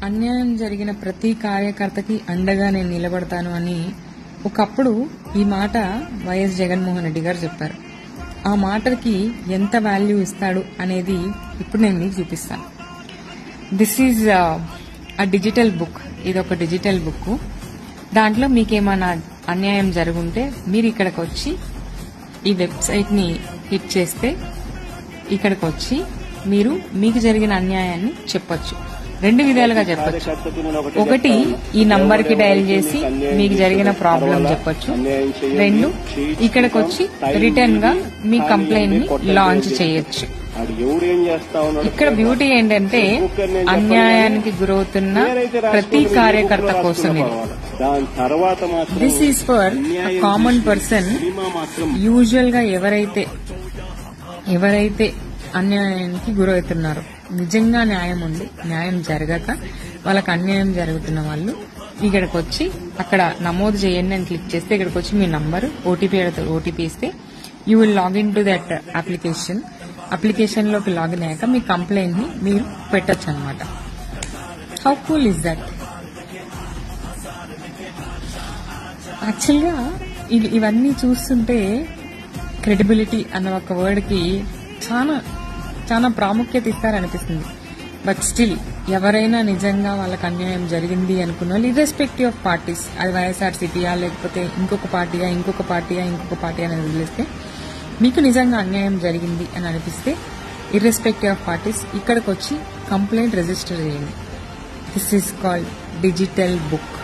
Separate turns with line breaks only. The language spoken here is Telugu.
అన్యాయం జరిగిన ప్రతి కార్యకర్తకి అండగా నేను నిలబడతాను అని ఒకప్పుడు ఈ మాట వైఎస్ జగన్మోహన్ రెడ్డి గారు చెప్పారు. ఆ మాటకి ఎంత వాల్యూ ఇస్తాడు అనేది ఇప్పుడు నేను మీకు చూపిస్తాను. This is a digital book. ఇది ఒక డిజిటల్ బుక్. దాంట్లో మీకేమైనా అన్యాయం జరుగుంటే మీరు ఇక్కడికి వచ్చి ఈ వెబ్సైట్ ని హిట్ చేస్తే ఇక్కడికి వచ్చి మీరు మీకు జరిగిన అన్యాయాన్ని చెప్పొచ్చు. రెండు విధాలుగా చెప్పొచ్చు. ఒకటి, ఈ నంబర్ కి డయల్ చేసి మీకు జరిగిన ప్రాబ్లం చెప్పొచ్చు. రెండు, ఇక్కడికి వచ్చి రిటర్న్ గా మీ కంప్లైంట్ ని లాంచ్ చేయొచ్చు. ఇక్కడ బ్యూటీ ఏంటంటే అన్యాయానికి గురవుతున్న ప్రతి కార్యకర్త కోసం ఇది. This is for common person. Usual గా ఎవరైతే అన్యాయానికి గురవుతున్నారో, నిజంగా న్యాయం ఉండి న్యాయం జరగక వాళ్ళకి అన్యాయం జరుగుతున్న వాళ్ళు ఇక్కడికి వచ్చి అక్కడ నమోదు చేయండి అని క్లిక్ చేస్తే ఇక్కడికి వచ్చి మీ నంబర్ ఓటీపీ అడుగుతారు. ఓటీపీ ఇస్తే you will login to that application. Application లోకి లాగిన్ అయ్యాక మీ కంప్లైంట్ ని మీరు పెట్టచ్చు అనమాట. How cool is that? Actual గా ఇవన్నీ చూస్తుంటే క్రెడిబిలిటీ అన్న ఒక వర్డ్ కి చాలా చాలా ప్రాముఖ్యత ఇస్తారనిపిస్తుంది. బట్ స్టిల్ ఎవరైనా నిజంగా వాళ్ళకి అన్యాయం జరిగింది అనుకున్న వాళ్ళు, ఇర్రెస్పెక్టివ్ ఆఫ్ పార్టీస్, అది వైఎస్ఆర్సీపీయా లేకపోతే ఇంకొక పార్టీయా అనేది వదిలేస్తే, మీకు నిజంగా అన్యాయం జరిగింది అని అనిపిస్తే ఇర్రెస్పెక్టివ్ ఆఫ్ పార్టీస్ ఇక్కడికి వచ్చి కంప్లైంట్ రిజిస్టర్ చేయండి. This is called digital book.